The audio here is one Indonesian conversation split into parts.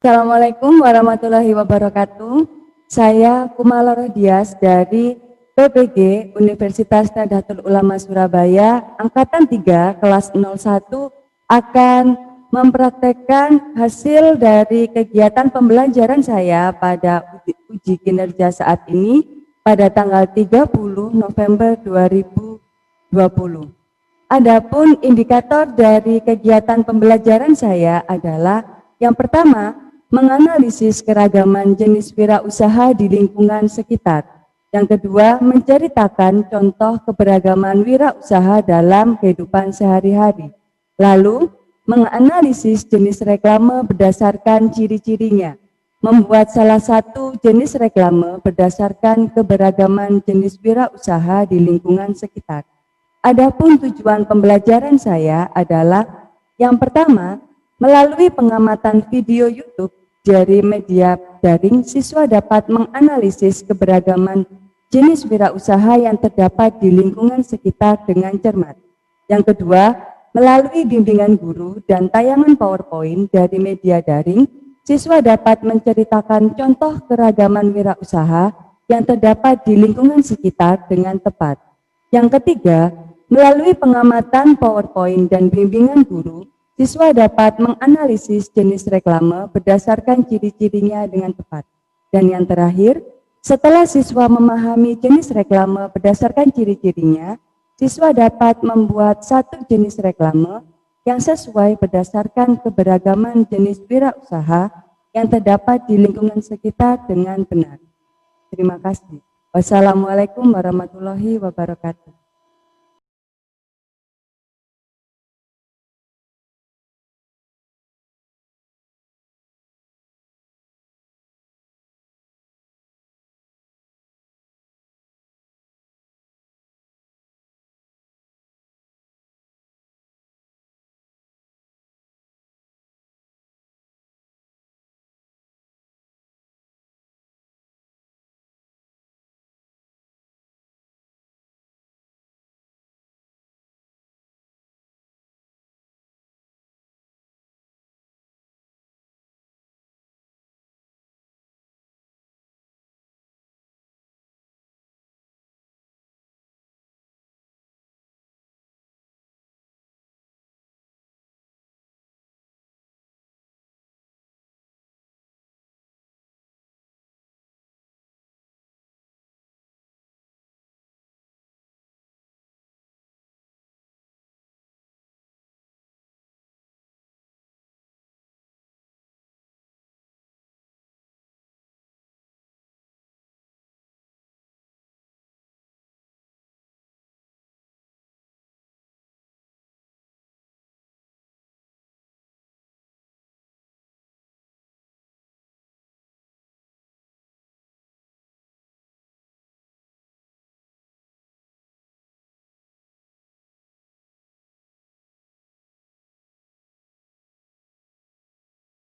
Assalamualaikum warahmatullahi wabarakatuh. Saya Kumala Rodias dari PPG Universitas Nahdlatul Ulama Surabaya, Angkatan 3, kelas 01, akan mempraktekkan hasil dari kegiatan pembelajaran saya pada uji kinerja saat ini pada tanggal 30 November 2020. Adapun indikator dari kegiatan pembelajaran saya adalah yang pertama, menganalisis keragaman jenis wirausaha di lingkungan sekitar. Yang kedua, menceritakan contoh keberagaman wirausaha dalam kehidupan sehari-hari. Lalu, menganalisis jenis reklame berdasarkan ciri-cirinya. Membuat salah satu jenis reklame berdasarkan keberagaman jenis wirausaha di lingkungan sekitar. Adapun tujuan pembelajaran saya adalah yang pertama, melalui pengamatan video YouTube dari media daring, siswa dapat menganalisis keberagaman jenis wirausaha yang terdapat di lingkungan sekitar dengan cermat. Yang kedua, melalui bimbingan guru dan tayangan PowerPoint dari media daring, siswa dapat menceritakan contoh keragaman wirausaha yang terdapat di lingkungan sekitar dengan tepat. Yang ketiga, melalui pengamatan PowerPoint dan bimbingan guru, siswa dapat menganalisis jenis reklame berdasarkan ciri-cirinya dengan tepat. Dan yang terakhir, setelah siswa memahami jenis reklame berdasarkan ciri-cirinya, siswa dapat membuat satu jenis reklame yang sesuai berdasarkan keberagaman jenis wirausaha yang terdapat di lingkungan sekitar dengan benar. Terima kasih. Wassalamualaikum warahmatullahi wabarakatuh.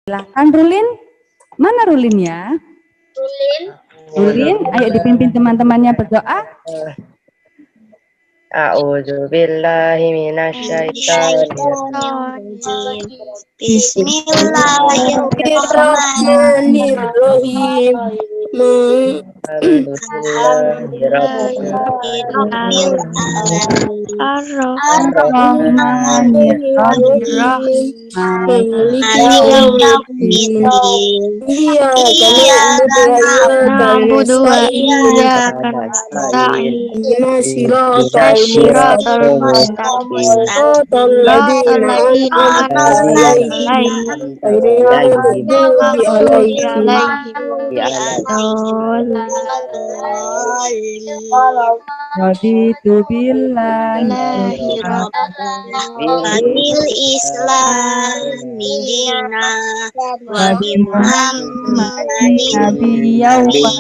Silahkan Rulin, mana Rulinnya? Rulin, ayo dipimpin teman-temannya berdoa. A'udzu billahi minasyaitonir rajim. Bismillahirrahmanirrahim. Raditu billahi Wabil Islami dina wa bi Muhammadin nabiyyan wa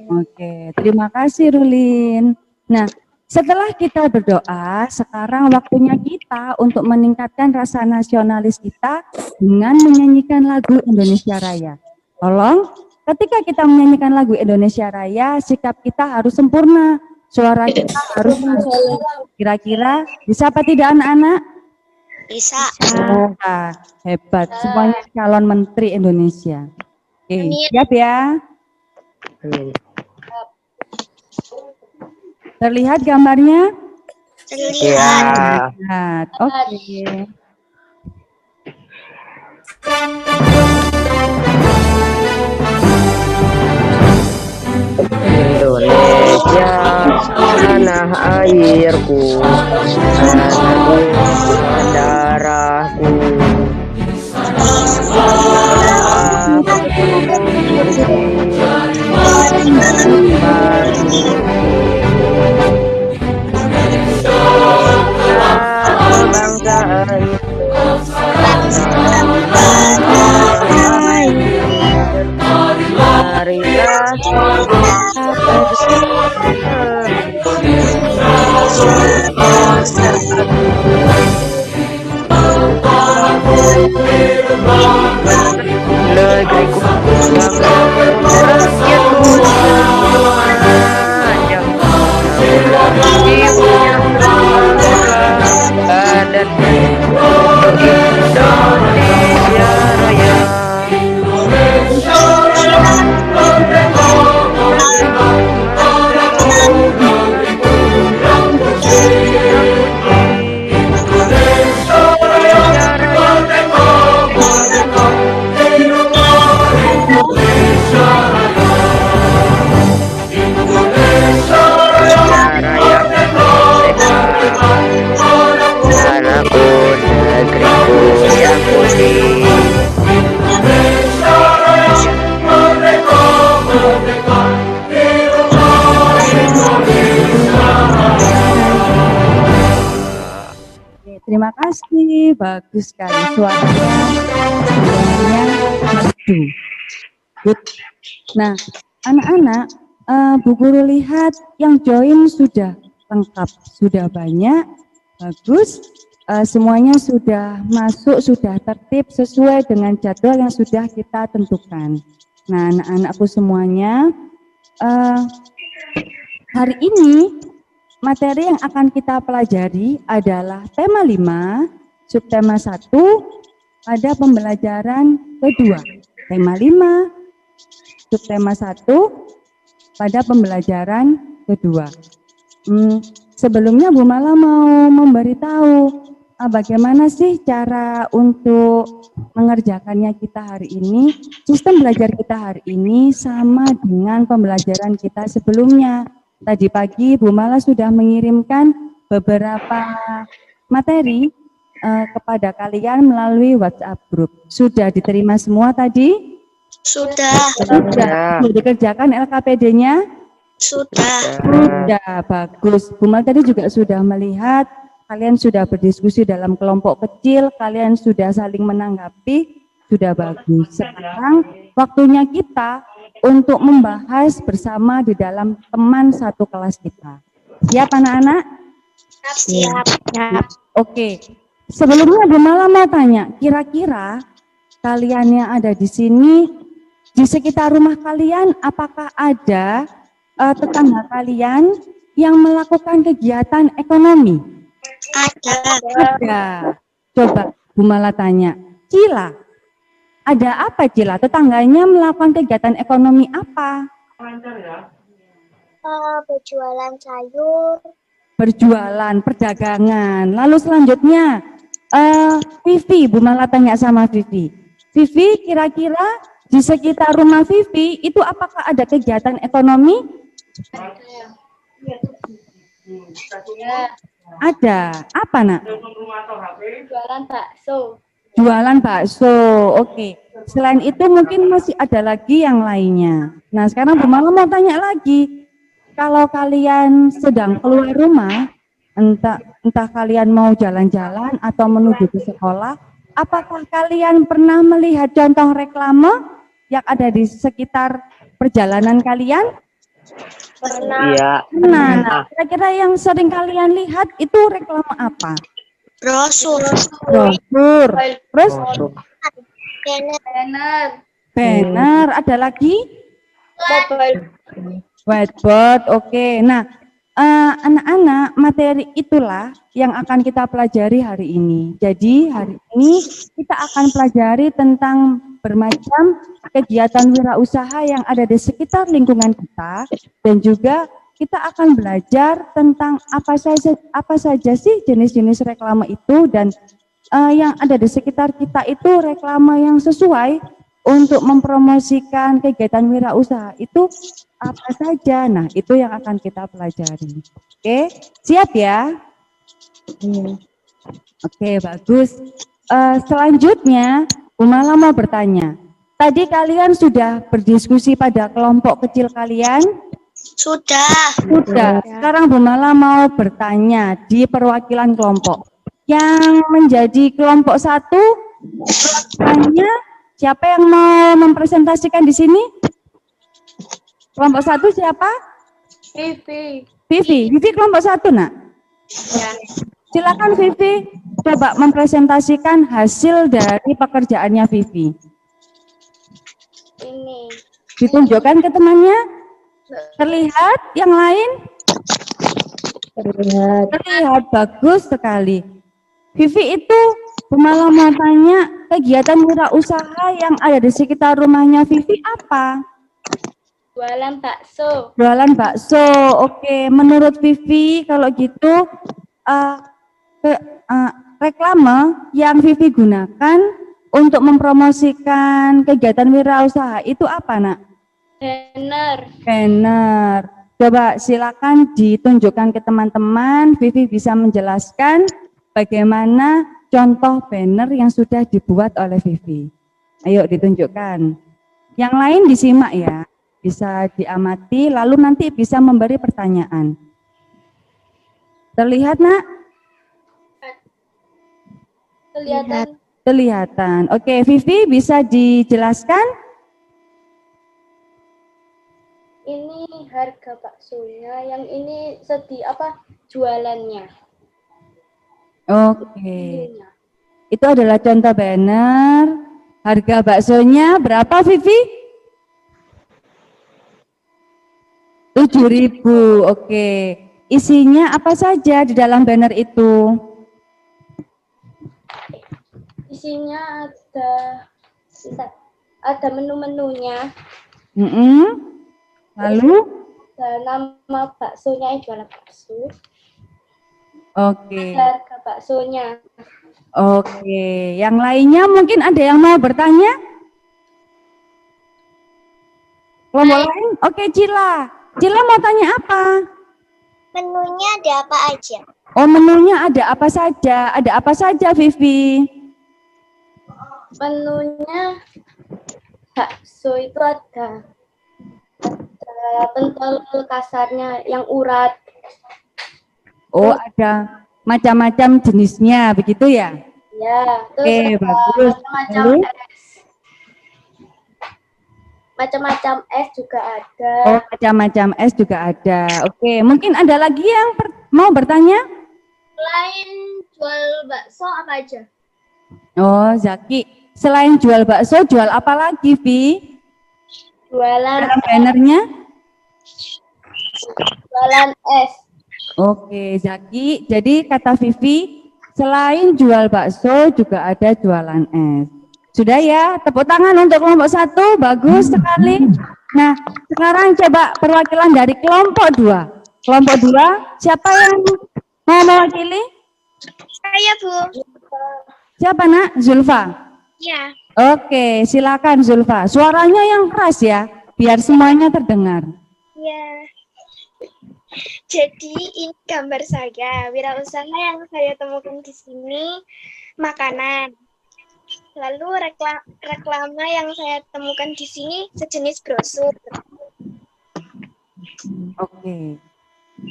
Oke, terima kasih Rulin. Nah, setelah kita berdoa, sekarang waktunya kita untuk meningkatkan rasa nasionalis kita dengan menyanyikan lagu Indonesia Raya. Tolong ketika kita menyanyikan lagu Indonesia Raya, sikap kita harus sempurna, suara kita harus masuk. Kira-kira bisa apa tidak anak-anak? Bisa. Nah, hebat, semuanya calon menteri Indonesia. Oke, Amin. siap ya? Amin. Terlihat gambarnya? Terlihat. Ya. Lihat. Oke. Indonesia tanah airku, tanah darahku. Negeriku rakyatku semuanya, jiwanya dan Indonesia Raya. Tanahku, negeriku yang putih. Oke, terima kasih, bagus sekali suaranya merdu. Good. Nah, anak-anak, Bu Guru lihat yang join sudah lengkap, sudah banyak, bagus. Semuanya sudah masuk, sudah tertib sesuai dengan jadwal yang sudah kita tentukan. Nah, anak-anakku semuanya, hari ini materi yang akan kita pelajari adalah tema 5, subtema 1 pada pembelajaran kedua. Tema 5, subtema 1 pada pembelajaran kedua. Sebelumnya Bu Mala mau memberitahu bagaimana sih cara untuk mengerjakannya kita hari ini. Sistem belajar kita hari ini sama dengan pembelajaran kita sebelumnya. Tadi pagi Bu Mala sudah mengirimkan beberapa materi kepada kalian melalui WhatsApp group. Sudah diterima semua tadi? Sudah. Sudah dikerjakan LKPD-nya? Sudah. Sudah, bagus. Bu Mala tadi juga sudah melihat kalian sudah berdiskusi dalam kelompok kecil, kalian sudah saling menanggapi, sudah bagus. Sekarang waktunya kita untuk membahas bersama di dalam teman satu kelas kita. Siap anak-anak? Siap. Oke, sebelumnya Bu Mala mau tanya, kira-kira kalian yang ada di sini, di sekitar rumah kalian, apakah ada tetangga kalian yang melakukan kegiatan ekonomi? Ada. Coba Bu Mala tanya, Cila, ada apa Cila? Tetangganya melakukan kegiatan ekonomi apa? Berjualan sayur. Berjualan, perdagangan. Lalu selanjutnya, Vivi, Bu Mala tanya sama Vivi. Vivi, kira-kira di sekitar rumah Vivi itu apakah ada kegiatan ekonomi? Ada. Apa nak? Jualan bakso. Jualan bakso. Oke. Selain itu mungkin masih ada lagi yang lainnya. Nah sekarang Bu Mala mau tanya lagi. Kalau kalian sedang keluar rumah, entah kalian mau jalan-jalan atau menuju ke sekolah, apakah kalian pernah melihat contoh reklame yang ada di sekitar perjalanan kalian? Iya. Nah, kira-kira yang sering kalian lihat itu reklame apa? Brosur. Terus Banner. banner, ada lagi? Mobile. Whiteboard, oke. Nah, anak-anak, materi itulah yang akan kita pelajari hari ini. Jadi hari ini kita akan pelajari tentang bermacam kegiatan wirausaha yang ada di sekitar lingkungan kita, dan juga kita akan belajar tentang apa saja sih jenis-jenis reklame itu, dan yang ada di sekitar kita itu reklame yang sesuai untuk mempromosikan kegiatan wirausaha itu apa saja. Nah, itu yang akan kita pelajari. Oke, siap ya? Oke, bagus. Selanjutnya, Bu Mala mau bertanya. Tadi kalian sudah berdiskusi pada kelompok kecil kalian? Sudah. Sudah. Sekarang Bu Mala mau bertanya di perwakilan kelompok. Yang menjadi kelompok 1, perwakilannya siapa yang mau mempresentasikan di sini? Kelompok 1 siapa? Vivi. Vivi. Vivi kelompok 1, nak? Ya. Silakan Vivi, coba mempresentasikan hasil dari pekerjaannya Vivi. Ini. Ditunjukkan ke temannya. Terlihat yang lain? Terlihat, bagus sekali. Vivi itu malah mau tanya kegiatan wirausaha yang ada di sekitar rumahnya Vivi apa? Jualan bakso. Jualan bakso. Oke, menurut Vivi kalau gitu reklame yang Vivi gunakan untuk mempromosikan kegiatan wirausaha itu apa, nak? Banner. Banner. Coba silakan ditunjukkan ke teman-teman. Vivi bisa menjelaskan bagaimana contoh banner yang sudah dibuat oleh Vivi. Ayo ditunjukkan. Yang lain disimak ya. Bisa diamati, lalu nanti bisa memberi pertanyaan. Terlihat, nak? Kelihatan. Kelihatan. Oke, Vivi bisa dijelaskan? Ini harga baksonya, yang ini jualannya. Oke. Ininya. Itu adalah contoh banner. Harga baksonya berapa, Vivi? 7.000. Oke. Isinya apa saja di dalam banner itu? Isinya ada menu-menunya. Lalu? Ada nama baksonya, yang jualan bakso. Oke. Ada harga baksonya. Oke. Yang lainnya mungkin ada yang mau bertanya? Kelompok lain? Oke, Cila. Cila mau tanya apa? Menunya ada apa aja? Oh, menunya ada apa saja? Ada apa saja, Vivi? Menunya bakso itu ada pentol kasarnya yang urat. Oh, ada macam-macam jenisnya, begitu ya? Ya, terus Oke, bagus. macam-macam Lalu? es. Macam-macam es juga ada. Oh, macam-macam es juga ada. Oke, mungkin ada lagi yang mau bertanya? Selain jual bakso apa aja? Oh, Zaki. Selain jual bakso, jual apa lagi, Vi? Jualan Dalam bannernya? jualan es. Oke, Zaki. Jadi kata Vivi, selain jual bakso juga ada jualan es. Sudah ya, tepuk tangan untuk kelompok 1, bagus sekali. Nah, sekarang coba perwakilan dari kelompok 2. Kelompok 2, siapa yang mau mewakili? Saya, Bu. Siapa, nak? Zulfa? Ya. Oke, silakan Zulfa. Suaranya yang keras ya, biar semuanya terdengar. Ya. Jadi ini gambar saya, wirausaha yang saya temukan di sini, makanan. Lalu reklame yang saya temukan di sini sejenis brosur. Oke.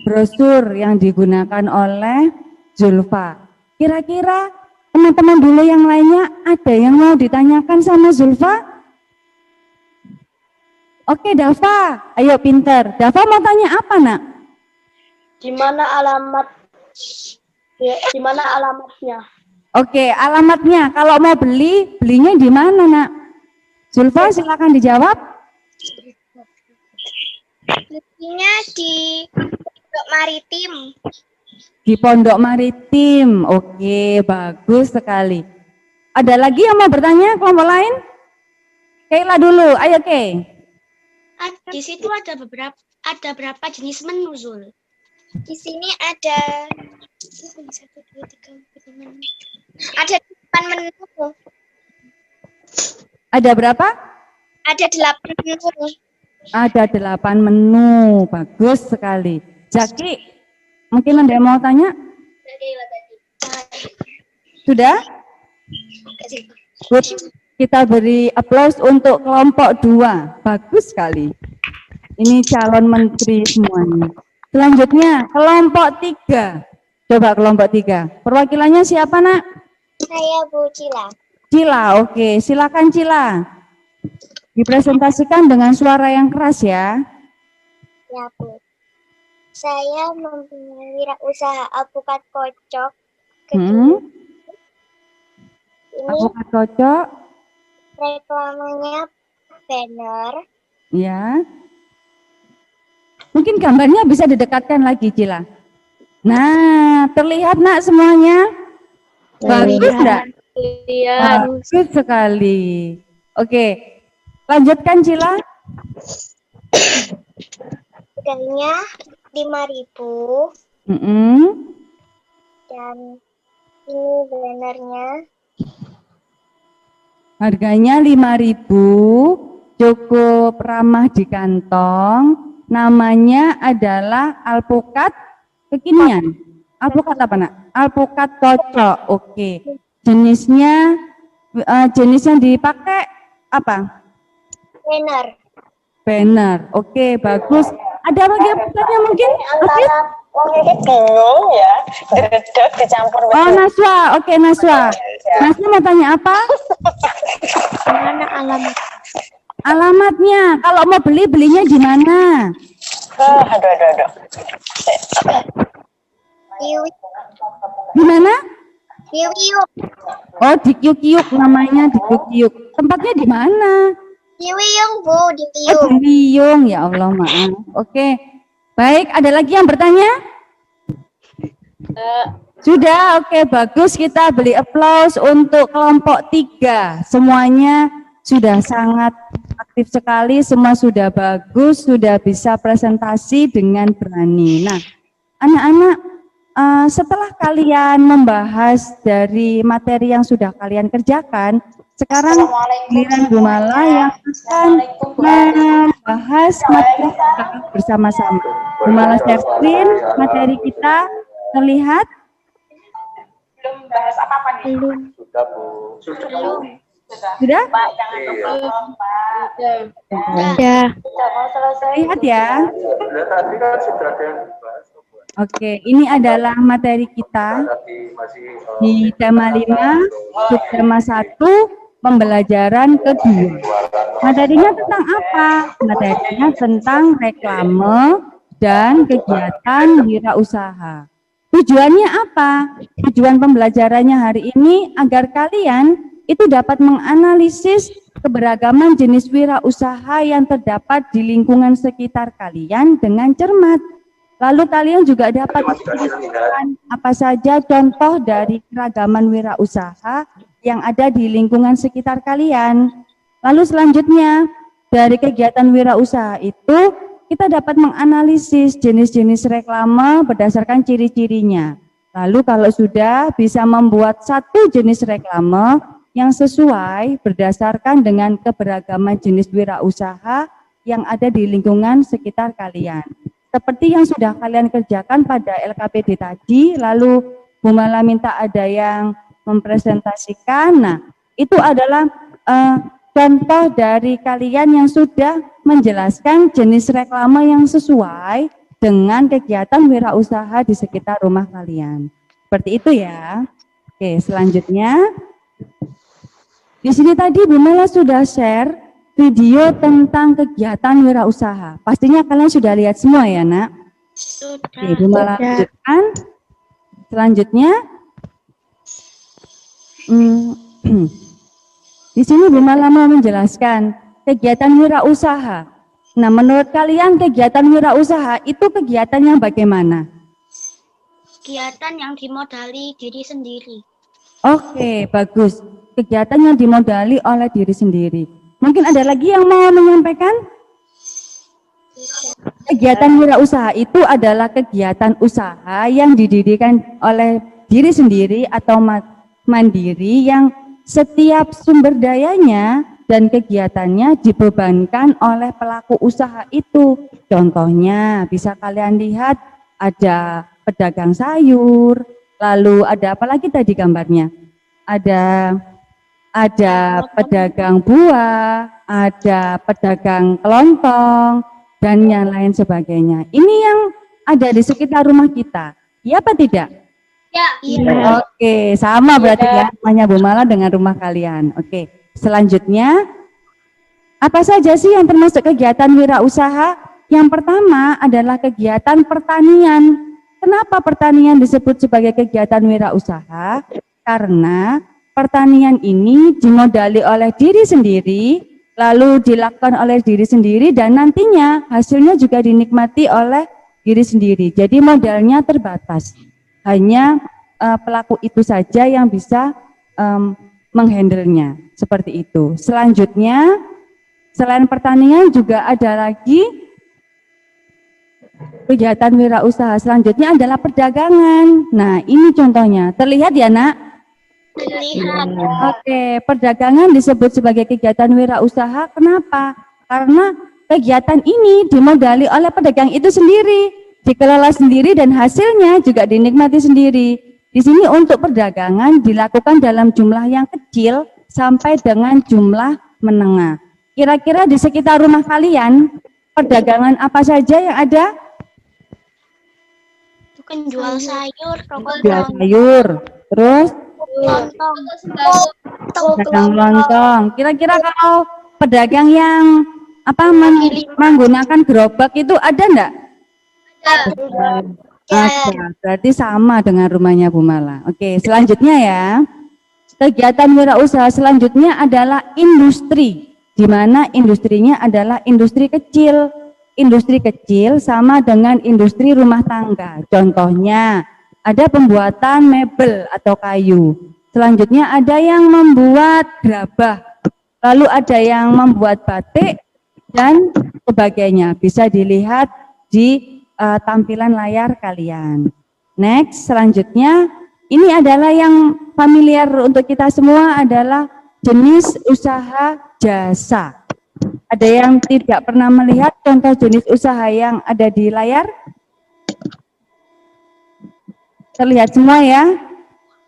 Brosur yang digunakan oleh Zulfa. Kira-kira teman-teman dulu yang lainnya ada yang mau ditanyakan sama Zulfa? Oke, Dava. Ayo pinter. Dava mau tanya apa, nak? Di mana alamat? Ya, di mana alamatnya? Oke, alamatnya. Kalau mau beli, belinya di mana, nak? Zulfa, silakan dijawab. di Pondok Maritim. Di Pondok Maritim. Oke, bagus sekali. Ada lagi yang mau bertanya kelompok lain? Kayla dulu, ayo Kay. Di situ ada berapa jenis menu, Zul? Di sini ada 1, 2, 3, 4, 5, 6. Ada 8 menu. Ada berapa? Ada 8 menu. Ada 8 menu, bagus sekali. Jaki, mungkin ada yang mau tanya? Sudah? Good. Kita beri aplaus untuk kelompok 2. Bagus sekali. Ini calon menteri semuanya. Selanjutnya, kelompok 3. Coba kelompok 3. Perwakilannya siapa, Nak? Saya Bu Cila. Cila, oke. Silakan Cila. Dipresentasikan dengan suara yang keras ya. Ya, Bu. Saya mempunyai wirausaha alpukat kocok. Ini Alpukat kocok. reklamanya banner. Ya. Mungkin gambarnya bisa didekatkan lagi, Cila. Nah, terlihat Nak semuanya? Bagus enggak? Bagus sekali. Oke. Lanjutkan, Cila. Harganya 5.000 dan ini bannernya. Harganya 5.000, cukup ramah di kantong. Namanya adalah alpukat kekinian. Alpukat apa, Nak? Alpukat kocok. Oke. Jenisnya jenis yang dipakai apa? Banner. Banner. Oke, bagus. Ada lagi yang bertanya mungkin? Oke. Mungkin bingung ya, dedek dicampur. Oh, Naswa. Oke, Naswa. Naswa mau tanya apa? Mana alamat? Alamatnya. Kalau mau beli, belinya di mana? Aduh. Di mana? Kiwiuk. Oh, di Kyuk-Kyuk namanya, di Kyuk-Kyuk. Tempatnya di mana? Kiwiung, Bu, di Oh, Kiwiung. di Liyung. Ya Allah, maaf. Oke. Baik, ada lagi yang bertanya? Sudah, oke, bagus. Kita beri aplaus untuk kelompok 3. Semuanya sudah sangat aktif sekali, semua sudah bagus, sudah bisa presentasi dengan berani. Nah, anak-anak, setelah kalian membahas dari materi yang sudah kalian kerjakan, sekarang giliran Bu Mala yang akan membahas materi kita bersama-sama. Bu Mala share screen, materi kita terlihat? Belum bahas apa-apa nih? Belum. Sudah, Bu. Belum. Sudah? Pak, jangan lupa, Pak. Ya. Sudah mau selesai. Terlihat ya? Tadi kan sudah ada yang dibahas. Oke, ini adalah materi kita Tadi masih di tema 5, subtema 1, pembelajaran kedua. Materinya tentang apa? Materinya tentang reklame dan kegiatan wirausaha. Tujuannya apa? Tujuan pembelajarannya hari ini agar kalian itu dapat menganalisis keberagaman jenis wirausaha yang terdapat di lingkungan sekitar kalian dengan cermat. Lalu kalian juga dapat menentukan apa saja contoh dari keragaman wirausaha yang ada di lingkungan sekitar kalian. Lalu selanjutnya, dari kegiatan wirausaha itu, kita dapat menganalisis jenis-jenis reklame berdasarkan ciri-cirinya. Lalu kalau sudah bisa membuat satu jenis reklame yang sesuai berdasarkan dengan keberagaman jenis wirausaha yang ada di lingkungan sekitar kalian. Seperti yang sudah kalian kerjakan pada LKPD tadi, lalu Bu Mala minta ada yang mempresentasikan. Nah, itu adalah contoh dari kalian yang sudah menjelaskan jenis reklame yang sesuai dengan kegiatan wirausaha di sekitar rumah kalian. Seperti itu ya. Oke, selanjutnya. Di sini tadi Bu Mala sudah share video tentang kegiatan wirausaha. Pastinya kalian sudah lihat semua ya, Nak? Oke, Bu Mala lanjutkan. Selanjutnya, di sini Bu Mala mau menjelaskan kegiatan wirausaha. Nah, menurut kalian kegiatan wirausaha itu kegiatan yang bagaimana? Kegiatan yang dimodali diri sendiri. Oke, bagus. Kegiatan yang dimodali oleh diri sendiri. Mungkin ada lagi yang mau menyampaikan? Kegiatan wirausaha itu adalah kegiatan usaha yang didirikan oleh diri sendiri atau mandiri yang setiap sumber dayanya dan kegiatannya dibebankan oleh pelaku usaha itu. Contohnya bisa kalian lihat ada pedagang sayur, lalu ada apa lagi tadi gambarnya? Ada pedagang buah, ada pedagang kelontong, dan yang lain sebagainya. Ini yang ada di sekitar rumah kita. Iya apa tidak? Ya. Oke, sama berarti ya rumahnya Bu Mala dengan rumah kalian. Oke, selanjutnya apa saja sih yang termasuk kegiatan wirausaha? Yang pertama adalah kegiatan pertanian. Kenapa pertanian disebut sebagai kegiatan wirausaha? Karena pertanian ini dimodali oleh diri sendiri, lalu dilakukan oleh diri sendiri dan nantinya hasilnya juga dinikmati oleh diri sendiri. Jadi modalnya terbatas. Hanya pelaku itu saja yang bisa menghandlenya. Seperti itu. Selanjutnya, selain pertanian juga ada lagi kegiatan wirausaha. Selanjutnya adalah perdagangan. Nah, ini contohnya. Terlihat ya, Nak? Terlihat. Oke, perdagangan disebut sebagai kegiatan wirausaha. Kenapa? Karena kegiatan ini dimodali oleh pedagang itu sendiri, dikelola sendiri dan hasilnya juga dinikmati sendiri. Di sini untuk perdagangan dilakukan dalam jumlah yang kecil sampai dengan jumlah menengah. Kira-kira di sekitar rumah kalian perdagangan apa saja yang ada? Bukan jual sayur, Jual sayur, terus lontong. pedagang lontong. Kira-kira kalau pedagang yang menggunakan gerobak itu ada enggak? Ada. Berarti sama dengan rumahnya Bu Mala. Oke, selanjutnya ya. Kegiatan wirausaha selanjutnya adalah industri, di mana industrinya adalah industri kecil. Industri kecil sama dengan industri rumah tangga. Contohnya, ada pembuatan mebel atau kayu. Selanjutnya ada yang membuat gerabah. Lalu ada yang membuat batik dan sebagainya. Bisa dilihat di tampilan layar kalian. Next, selanjutnya ini adalah yang familiar untuk kita semua adalah jenis usaha jasa. Ada yang tidak pernah melihat contoh jenis usaha yang ada di layar? Terlihat semua ya?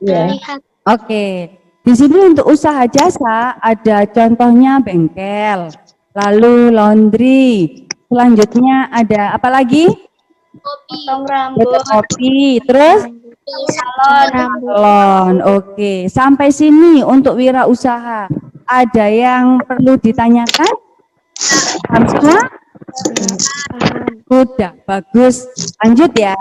Terlihat. Oke. Di sini untuk usaha jasa ada contohnya bengkel, lalu laundry. Selanjutnya ada apa lagi? Potong rambut. Kopi, terus salon. Oke, sampai sini untuk wirausaha. Ada yang perlu ditanyakan? Semua? Sudah, bagus. Lanjut ya.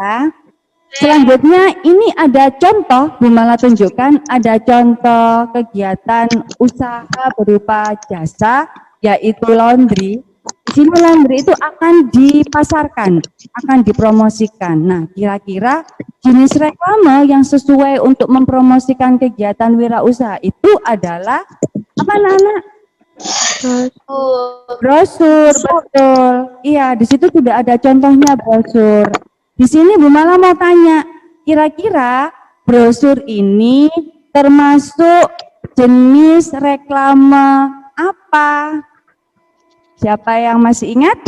Selanjutnya ini ada contoh, Bu Mala tunjukkan ada contoh kegiatan usaha berupa jasa, yaitu laundry. Di sini laundry itu akan dipasarkan, akan dipromosikan. Nah, kira-kira jenis reklame yang sesuai untuk mempromosikan kegiatan wirausaha itu adalah apa, Nana? Brosur, betul. Iya, di situ sudah ada contohnya brosur. Di sini Bu Mala mau tanya, kira-kira brosur ini termasuk jenis reklame apa? Siapa yang masih ingat?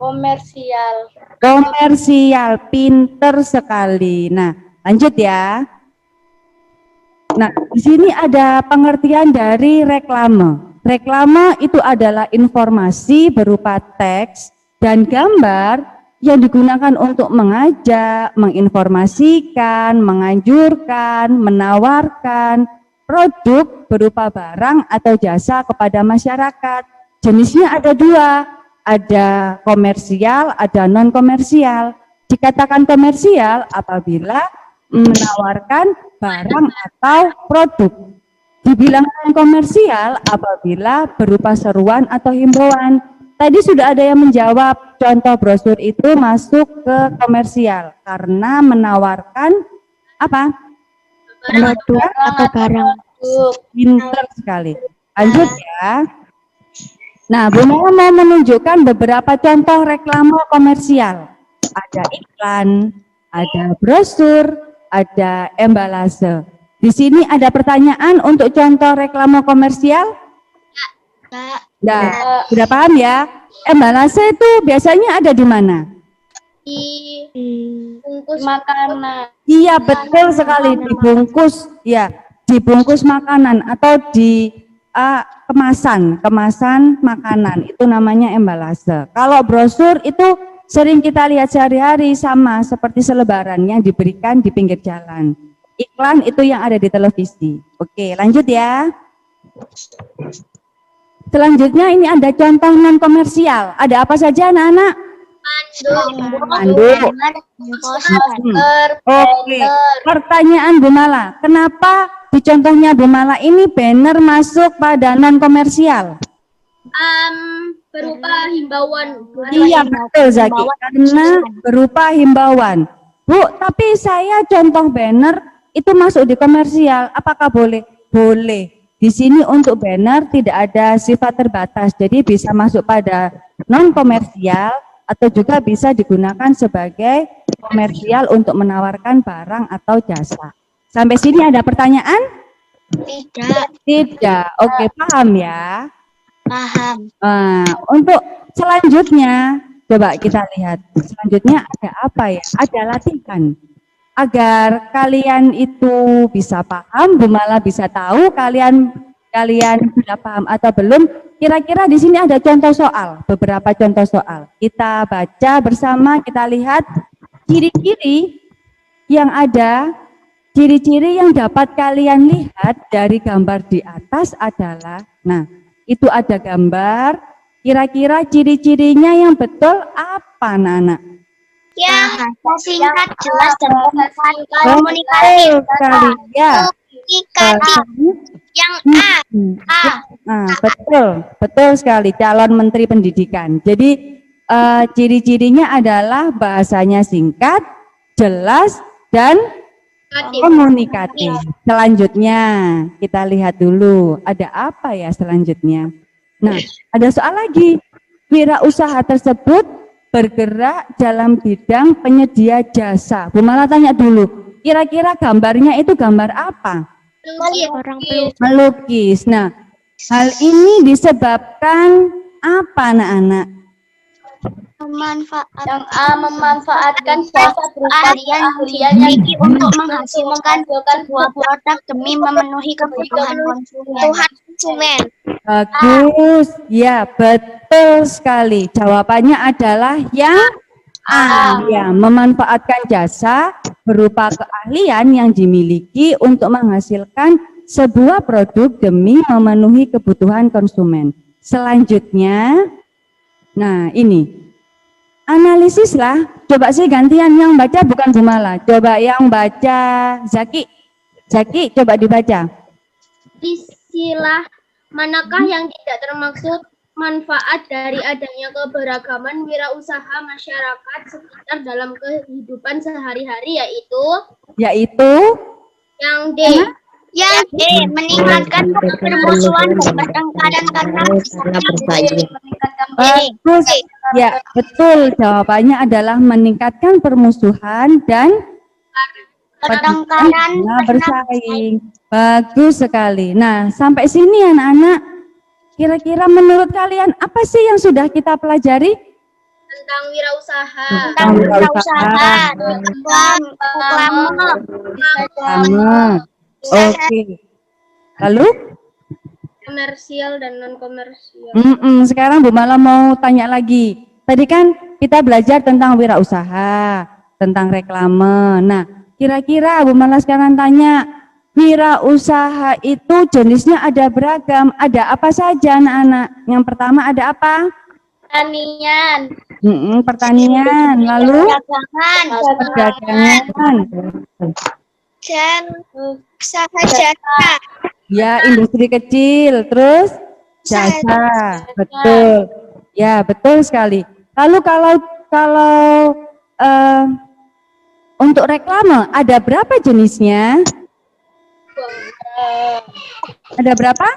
Komersial. Komersial, pinter sekali. Nah, lanjut ya. Nah, di sini ada pengertian dari reklame. Reklame itu adalah informasi berupa teks dan gambar yang digunakan untuk mengajak, menginformasikan, menganjurkan, menawarkan produk berupa barang atau jasa kepada masyarakat. Jenisnya ada dua, ada komersial, ada non-komersial. Dikatakan komersial apabila menawarkan barang atau produk. Dibilang non-komersial apabila berupa seruan atau himbauan. tadi sudah ada yang menjawab contoh brosur itu masuk ke komersial karena menawarkan apa? Produk atau barang. Pinter sekali. Lanjut ya. Nah, Bu Mala mau menunjukkan beberapa contoh reklame komersial. Ada iklan, ada brosur, ada embalase. Di sini ada pertanyaan untuk contoh reklame komersial? Nah, sudah paham ya? Embalase itu biasanya ada di mana? Bungkus makanan. Iya, betul sekali, dibungkus, ya, dibungkus makanan atau di kemasan makanan, itu namanya embalase. Kalau brosur itu sering kita lihat sehari-hari, sama seperti selebaran yang diberikan di pinggir jalan. Iklan itu yang ada di televisi. Oke, lanjut ya. Selanjutnya ini ada contoh non komersial. Ada apa saja anak-anak? Manduk. Oke, pertanyaan Bu Mala, kenapa di contohnya Bu Mala ini banner masuk pada non komersial? Berupa himbauan. Iya betul Zaki, karena berupa himbauan. Bu, tapi saya contoh banner itu masuk di komersial, apakah boleh? Boleh. Di sini untuk banner tidak ada sifat terbatas, jadi bisa masuk pada non komersial atau juga bisa digunakan sebagai komersial untuk menawarkan barang atau jasa. Sampai sini ada pertanyaan? Tidak. Oke, paham ya? Paham. Nah, untuk selanjutnya, coba kita lihat. Selanjutnya ada apa ya? Ada latihan. Agar kalian itu bisa paham, Bu Mala bisa tahu kalian sudah paham atau belum. Kira-kira di sini ada contoh soal, beberapa contoh soal. Kita baca bersama, kita lihat ciri-ciri yang ada. Ciri-ciri yang dapat kalian lihat dari gambar di atas adalah, nah, itu ada gambar, kira-kira ciri-cirinya yang betul apa, anak-anak? Ya, Singkat, jelas, dan Komunikatif sekali, ya. yang Nah, betul sekali, calon Menteri Pendidikan. Jadi ciri-cirinya adalah bahasanya singkat, jelas, dan komunikatif. Selanjutnya kita lihat dulu, ada apa ya selanjutnya? Nah, ada soal lagi. Wirausaha tersebut bergerak dalam bidang penyedia jasa. Bu Mala tanya dulu, kira-kira gambarnya itu gambar apa? Melukis. Nah, hal ini disebabkan apa, anak-anak? Memanfaatkan jasa keahlian yang dimiliki untuk menghasilkan sebuah produk demi memenuhi kebutuhan konsumen. Bagus, ya betul sekali. Jawabannya adalah yang A, ya, memanfaatkan jasa berupa keahlian yang dimiliki untuk menghasilkan sebuah produk demi memenuhi kebutuhan konsumen. Selanjutnya, nah ini. Analisislah, coba sih gantian yang baca bukan Bu Mala, coba yang baca Zaki. Zaki coba dibaca. Istilah manakah yang tidak termaksud manfaat dari adanya keberagaman wirausaha masyarakat sekitar dalam kehidupan sehari-hari, yaitu yang D. Yang D, meningkatkan permusuhan dan pertengkaran karena bersaing. bagus. Ya, betul. Jawabannya adalah meningkatkan permusuhan dan Pertengkaran karena bersaing. Bagus sekali. Nah, sampai sini anak-anak, kira-kira menurut kalian apa sih yang sudah kita pelajari? Tentang wirausaha. tentang wirausaha, Sama. Oke. Lalu? Komersial dan non komersial. Sekarang Bu Mala mau tanya lagi. Tadi kan kita belajar tentang wirausaha, tentang reklame. Nah, kira-kira Bu Mala sekarang tanya, wirausaha itu jenisnya ada beragam. Ada apa saja anak-anak? Yang pertama ada apa? Pertanian. Pertanian. Lalu? Perdagangan. dan usaha jasa. Ya, industri kecil. Terus? Jasa. Betul. Ya, betul sekali. Lalu kalau eh, untuk reklame ada berapa jenisnya? Ada berapa?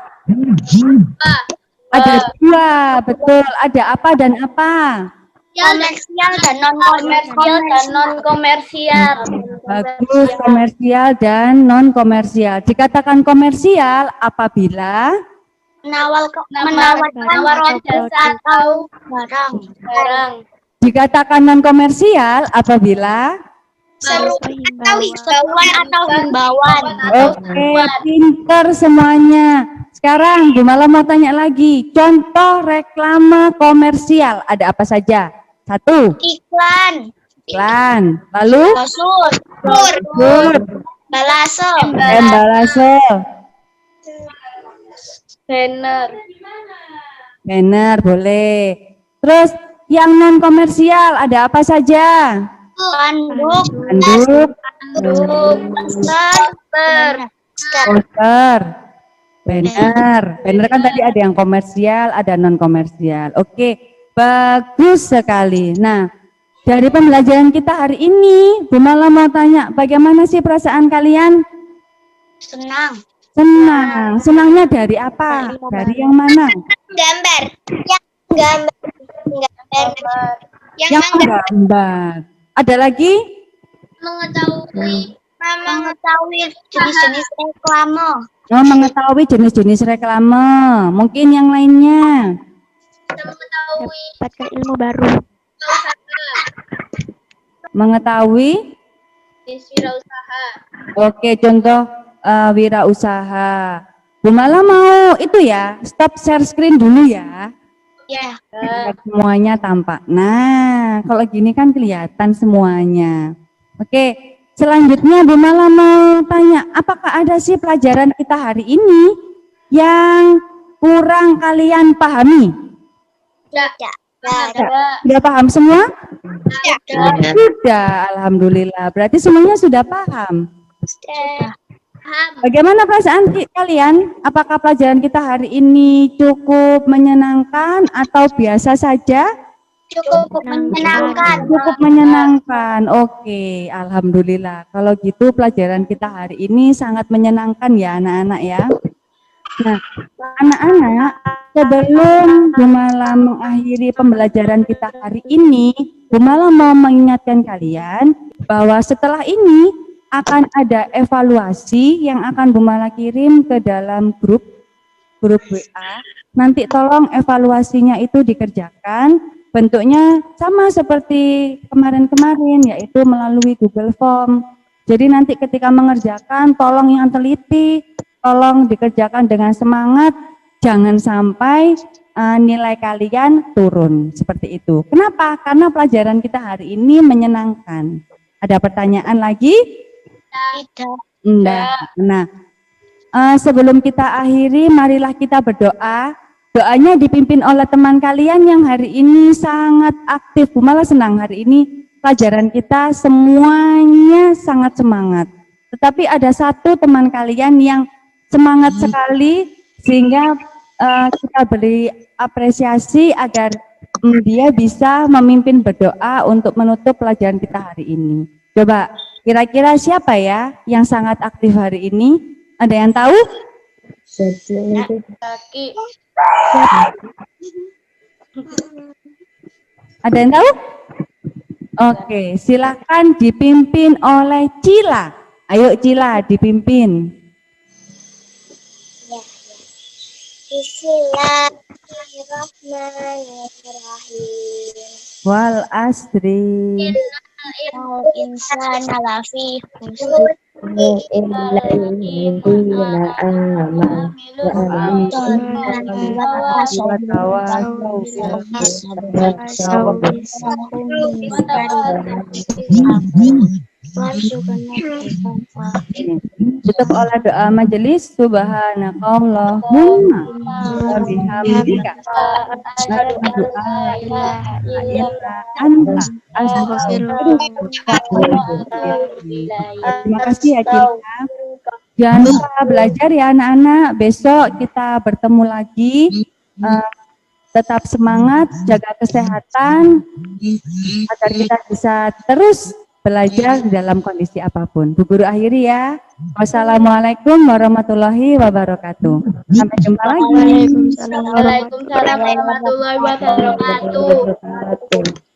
Ada 2, betul. Ada apa dan apa? Komersial dan non komersial. Bagus, komersial dan non komersial. Dikatakan komersial apabila Menawarkan jasa atau barang. dikatakan non komersial apabila Seruan atau himbauan. oke, pinter semuanya. Sekarang Bu Mala mau tanya lagi. Contoh reklame komersial ada apa saja? 1, Iklan. iklan. Lalu Brosur. Balase. embalase, Banner. banner boleh. Terus yang non komersial ada apa saja? Handuk. Handuk, Poster. poster, banner. Banner kan tadi ada yang komersial, ada non komersial. Oke, bagus sekali. Nah, dari pembelajaran kita hari ini, Bu Mala mau tanya, bagaimana sih perasaan kalian? Senang. Senang. Senangnya dari apa? Dari yang mana? Gambar. Gambar. Yang menggambar. Ada lagi? Mengetahui jenis-jenis reklame. Oh, mengetahui jenis-jenis reklame. Mungkin yang lainnya. Mendapatkan ilmu baru. Mengetahui. Wirausaha. Oke, contoh wirausaha. Bu Mala mau itu ya, stop share screen dulu ya. Ya. Biar semuanya tampak. Nah, kalau gini kan kelihatan semuanya. Oke, selanjutnya Bu Mala mau tanya, apakah ada sih pelajaran kita hari ini yang kurang kalian pahami? Sudah paham semua? Sudah, alhamdulillah. Berarti semuanya sudah paham. Bagaimana perasaan kalian? Apakah pelajaran kita hari ini cukup menyenangkan atau biasa saja? Cukup menyenangkan. Cukup menyenangkan. Oke, alhamdulillah. Kalau gitu pelajaran kita hari ini sangat menyenangkan ya anak-anak ya. Nah, anak-anak, sebelum Bu Mala mengakhiri pembelajaran kita hari ini, Bu Mala mau mengingatkan kalian bahwa setelah ini akan ada evaluasi yang akan Bu Mala kirim ke dalam grup WA. Nanti tolong evaluasinya itu dikerjakan. Bentuknya sama seperti kemarin-kemarin, yaitu melalui Google Form. Jadi nanti ketika mengerjakan, tolong yang teliti, tolong dikerjakan dengan semangat, jangan sampai nilai kalian turun, seperti itu. Kenapa? Karena pelajaran kita hari ini menyenangkan. Ada pertanyaan lagi? Enggak. Nah, sebelum kita akhiri, marilah kita berdoa. Doanya dipimpin oleh teman kalian yang hari ini sangat aktif. Bu Mala senang hari ini pelajaran kita semuanya sangat semangat. Tetapi ada satu teman kalian yang semangat sekali, sehingga kita beri apresiasi agar dia bisa memimpin berdoa untuk menutup pelajaran kita hari ini. Coba, kira-kira siapa ya yang sangat aktif hari ini? Ada yang tahu? Ada yang tahu? Oke, silakan dipimpin oleh Cila. Ayo Cila, dipimpin. Bismillahirrahmanirrahim. Wal asri. Insan alafi Tutup oleh doa majelis. Subhanakallahumma wa bihamdika asyhadu an la ilaha illa anta astaghfiruka wa atubu ilaik. Terima kasih ya Cila. Jangan lupa belajar ya anak-anak. Besok kita bertemu lagi. tetap semangat, jaga kesehatan, agar kita bisa terus belajar dalam kondisi apapun. Bu Guru akhiri ya. Wassalamualaikum warahmatullahi wabarakatuh. Sampai jumpa lagi. Waalaikumsalam warahmatullahi wabarakatuh. Wabarakatuh.